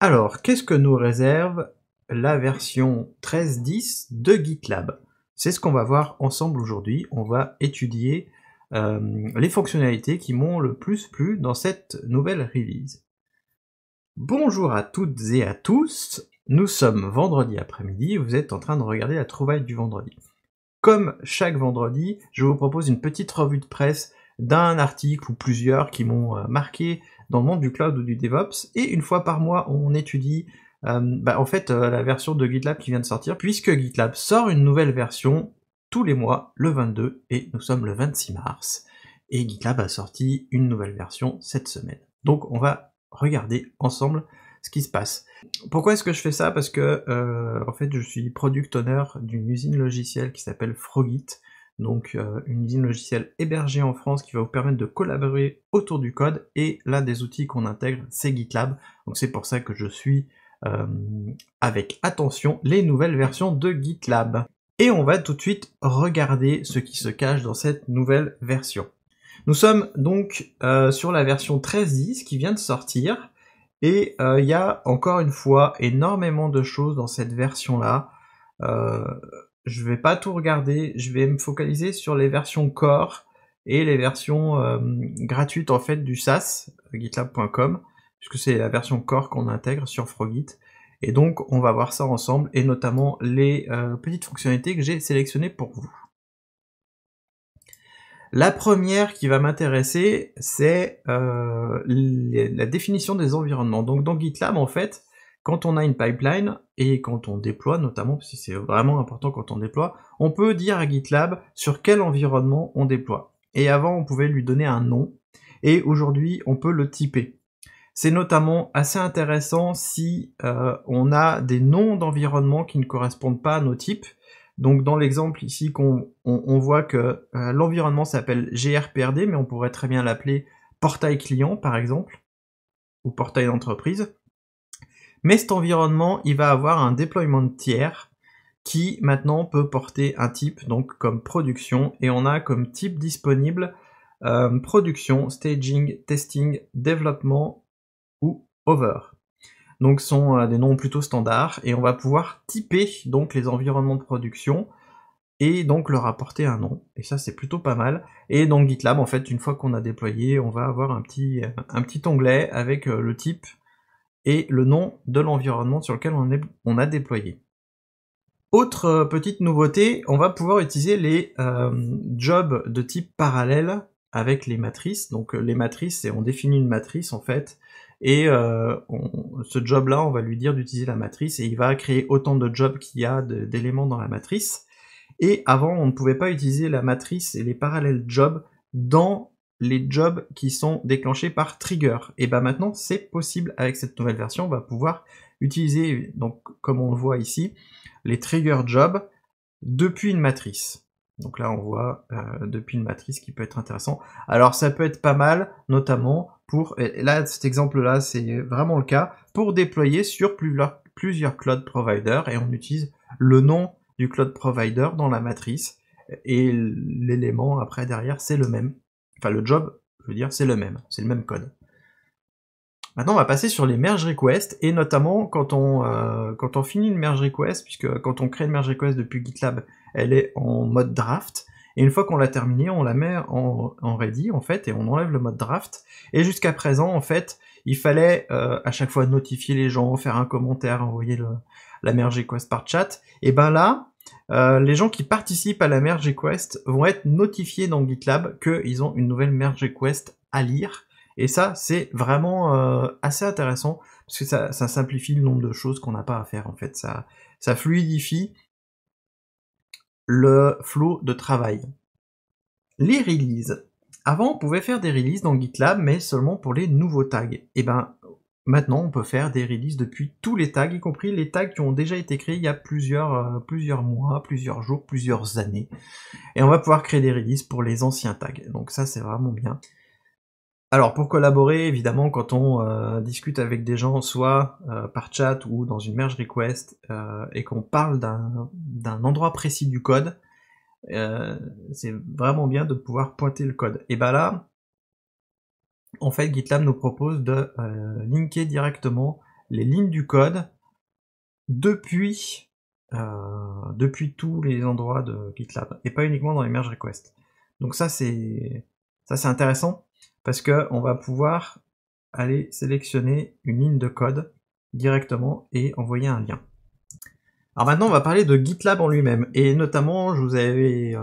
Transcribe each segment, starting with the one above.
Alors, qu'est-ce que nous réserve la version 13.10 de GitLab? C'est ce qu'on va voir ensemble aujourd'hui. On va étudier les fonctionnalités qui m'ont le plus plu dans cette nouvelle release. Bonjour à toutes et à tous, nous sommes vendredi après-midi, vous êtes en train de regarder la trouvaille du vendredi. Comme chaque vendredi, je vous propose une petite revue de presse d'un article ou plusieurs qui m'ont marqué dans le monde du cloud ou du DevOps, et une fois par mois, on étudie la version de GitLab qui vient de sortir, puisque GitLab sort une nouvelle version tous les mois, le 22, et nous sommes le 26 mars, et GitLab a sorti une nouvelle version cette semaine. Donc on va regarder ensemble ce qui se passe. Pourquoi est-ce que je fais ça? Parce que en fait je suis product owner d'une usine logicielle qui s'appelle Frogit, donc une usine logicielle hébergée en France qui va vous permettre de collaborer autour du code, et l'un des outils qu'on intègre c'est GitLab, donc c'est pour ça que je suis avec attention les nouvelles versions de GitLab. Et on va tout de suite regarder ce qui se cache dans cette nouvelle version. Nous sommes donc sur la version 13.10 qui vient de sortir, et il y a encore une fois énormément de choses dans cette version-là. Je vais pas tout regarder, je vais me focaliser sur les versions core et les versions gratuites en fait du SaaS, gitlab.com, puisque c'est la version core qu'on intègre sur Frogit. Et donc on va voir ça ensemble, et notamment les petites fonctionnalités que j'ai sélectionnées pour vous. La première qui va m'intéresser, c'est la définition des environnements. Donc dans GitLab, en fait, quand on a une pipeline, et quand on déploie notamment, parce que c'est vraiment important quand on déploie, on peut dire à GitLab sur quel environnement on déploie. Et avant, on pouvait lui donner un nom, et aujourd'hui, on peut le typer. C'est notamment assez intéressant si on a des noms d'environnements qui ne correspondent pas à nos types. Donc dans l'exemple ici, on voit que l'environnement s'appelle GRPRD, mais on pourrait très bien l'appeler portail client par exemple, ou portail d'entreprise. Mais cet environnement, il va avoir un deployment tiers qui maintenant peut porter un type, donc comme production, et on a comme type disponible production, staging, testing, développement ou over. Donc ce sont des noms plutôt standards, et on va pouvoir typer donc les environnements de production et donc leur apporter un nom, et ça c'est plutôt pas mal. Et dans GitLab, en fait, une fois qu'on a déployé, on va avoir un petit onglet avec le type et le nom de l'environnement sur lequel on a déployé. Autre petite nouveauté, on va pouvoir utiliser les jobs de type parallèle avec les matrices. Donc les matrices, c'est on définit une matrice en fait, et ce job-là, on va lui dire d'utiliser la matrice, et il va créer autant de jobs qu'il y a d'éléments dans la matrice. Et avant, on ne pouvait pas utiliser la matrice et les parallèles jobs dans les jobs qui sont déclenchés par trigger. Et ben maintenant, c'est possible avec cette nouvelle version. On va pouvoir utiliser, donc comme on le voit ici, les trigger jobs depuis une matrice. Donc là, on voit depuis une matrice qui peut être intéressant. Alors ça peut être pas mal, notamment pour, et là cet exemple-là, c'est vraiment le cas, pour déployer sur plusieurs cloud providers, et on utilise le nom du cloud provider dans la matrice, et l'élément après derrière, c'est le même. Enfin le job, je veux dire, c'est le même code. Maintenant, on va passer sur les merge requests, et notamment quand on finit une merge request, puisque quand on crée une merge request depuis GitLab, elle est en mode draft, et une fois qu'on l'a terminée, on la met en ready, en fait, et on enlève le mode draft. Et jusqu'à présent, en fait, il fallait à chaque fois notifier les gens, faire un commentaire, envoyer la merge request par chat. Et ben là, les gens qui participent à la merge request vont être notifiés dans GitLab qu'ils ont une nouvelle merge request à lire. Et ça, c'est vraiment assez intéressant, parce que ça simplifie le nombre de choses qu'on n'a pas à faire, en fait. Ça fluidifie le flow de travail. Les releases. Avant, on pouvait faire des releases dans GitLab, mais seulement pour les nouveaux tags. Et ben, maintenant, on peut faire des releases depuis tous les tags, y compris les tags qui ont déjà été créés il y a plusieurs mois, plusieurs jours, plusieurs années. Et on va pouvoir créer des releases pour les anciens tags. Donc ça, c'est vraiment bien. Alors pour collaborer, évidemment, quand on discute avec des gens, soit par chat ou dans une merge request, et qu'on parle d'un endroit précis du code, c'est vraiment bien de pouvoir pointer le code. Et ben là, en fait, GitLab nous propose de linker directement les lignes du code depuis tous les endroits de GitLab, et pas uniquement dans les merge requests. Donc ça c'est intéressant, parce que on va pouvoir aller sélectionner une ligne de code directement et envoyer un lien. Alors maintenant, on va parler de GitLab en lui-même, et notamment, je vous avais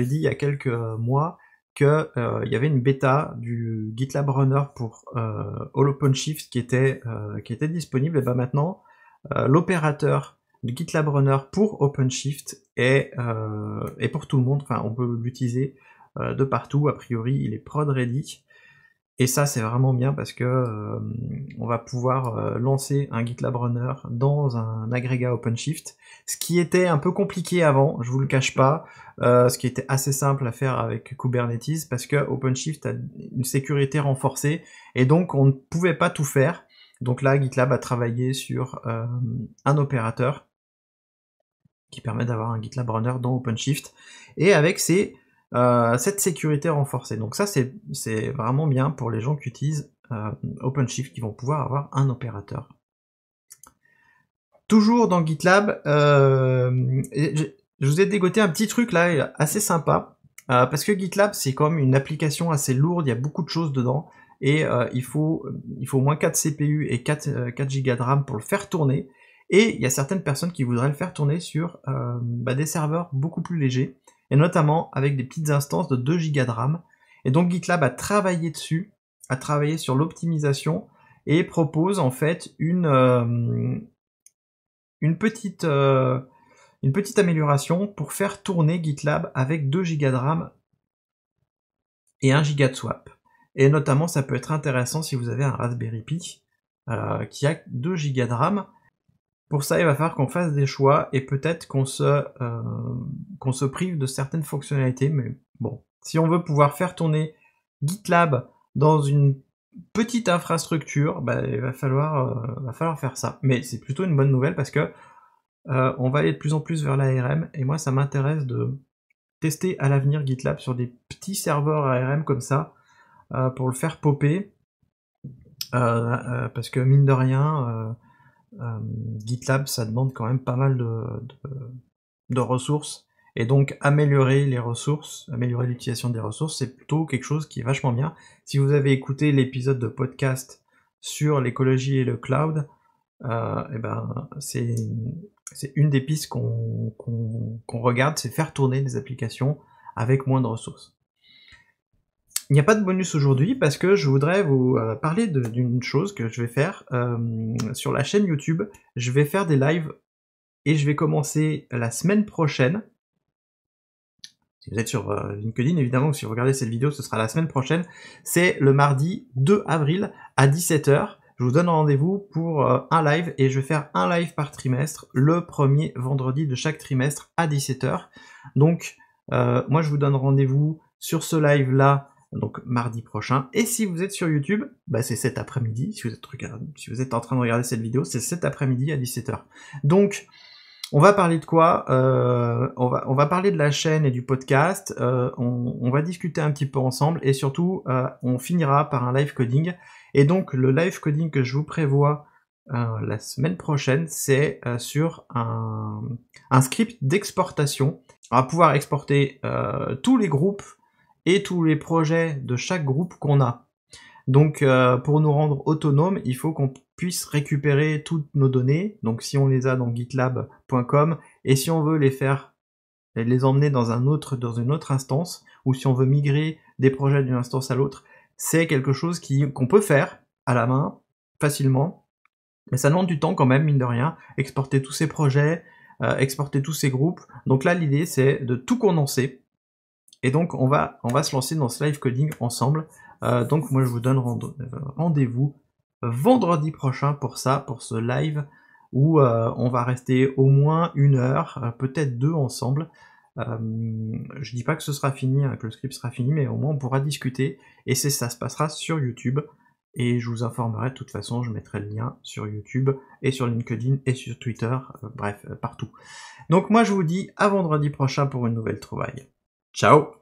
dit il y a quelques mois que il y avait une bêta du GitLab Runner pour All OpenShift qui était disponible. Et ben maintenant, l'opérateur de GitLab Runner pour OpenShift est pour tout le monde. Enfin, on peut l'utiliser de partout. A priori, il est prod ready. Et ça, c'est vraiment bien parce que on va pouvoir lancer un GitLab Runner dans un agrégat OpenShift, ce qui était un peu compliqué avant, je vous le cache pas, ce qui était assez simple à faire avec Kubernetes, parce que OpenShift a une sécurité renforcée, et donc on ne pouvait pas tout faire. Donc là, GitLab a travaillé sur un opérateur qui permet d'avoir un GitLab Runner dans OpenShift, et avec cette sécurité renforcée. Donc ça, c'est vraiment bien pour les gens qui utilisent OpenShift, qui vont pouvoir avoir un opérateur. Toujours dans GitLab, je vous ai dégoté un petit truc là, assez sympa, parce que GitLab, c'est comme une application assez lourde, il y a beaucoup de choses dedans, et il faut au moins 4 CPU et 4 Go de RAM pour le faire tourner, et il y a certaines personnes qui voudraient le faire tourner sur des serveurs beaucoup plus légers, et notamment avec des petites instances de 2 Go de RAM. Et donc GitLab a travaillé dessus, a travaillé sur l'optimisation, et propose en fait une petite amélioration pour faire tourner GitLab avec 2 Go de RAM et 1 Go de swap. Et notamment, ça peut être intéressant si vous avez un Raspberry Pi qui a 2 Go de RAM. Pour ça, il va falloir qu'on fasse des choix, et peut-être qu'on se prive de certaines fonctionnalités, mais bon. Si on veut pouvoir faire tourner GitLab dans une petite infrastructure, il va falloir faire ça. Mais c'est plutôt une bonne nouvelle, parce que on va aller de plus en plus vers l'ARM, et moi ça m'intéresse de tester à l'avenir GitLab sur des petits serveurs ARM comme ça, pour le faire popper, parce que mine de rien, GitLab, ça demande quand même pas mal de ressources, et donc améliorer les ressources, améliorer l'utilisation des ressources, c'est plutôt quelque chose qui est vachement bien. Si vous avez écouté l'épisode de podcast sur l'écologie et le cloud, c'est une des pistes qu'on regarde, c'est faire tourner des applications avec moins de ressources. Il n'y a pas de bonus aujourd'hui, parce que je voudrais vous parler d'une chose que je vais faire sur la chaîne YouTube. Je vais faire des lives, et je vais commencer la semaine prochaine. Si vous êtes sur LinkedIn, évidemment, ou si vous regardez cette vidéo, ce sera la semaine prochaine. C'est le mardi 2 avril à 17h. Je vous donne rendez-vous pour un live, et je vais faire un live par trimestre, le premier vendredi de chaque trimestre à 17h. Donc, moi, je vous donne rendez-vous sur ce live-là, donc mardi prochain. Et si vous êtes sur YouTube, c'est cet après-midi. Si vous êtes en train de regarder cette vidéo, c'est cet après-midi à 17h. Donc, on va parler de quoi? On va parler de la chaîne et du podcast. On va discuter un petit peu ensemble, et surtout, on finira par un live coding. Et donc, le live coding que je vous prévois la semaine prochaine, c'est sur un script d'exportation. On va pouvoir exporter tous les groupes et tous les projets de chaque groupe qu'on a. Donc pour nous rendre autonomes, il faut qu'on puisse récupérer toutes nos données, donc si on les a dans gitlab.com, et si on veut les emmener dans une autre instance, ou si on veut migrer des projets d'une instance à l'autre, c'est quelque chose qu'on peut faire à la main, facilement, mais ça demande du temps quand même, mine de rien, exporter tous ces projets, exporter tous ces groupes. Donc là, l'idée, c'est de tout condenser, et donc on va se lancer dans ce live coding ensemble. Donc moi je vous donne rendez-vous vendredi prochain pour ce live, où on va rester au moins 1 heure, peut-être 2 ensemble. Je dis pas que ce sera fini, que le script sera fini, mais au moins on pourra discuter, et ça se passera sur YouTube, et je vous informerai de toute façon, je mettrai le lien sur YouTube, et sur LinkedIn, et sur Twitter, bref, partout. Donc moi je vous dis à vendredi prochain pour une nouvelle trouvaille. Ciao!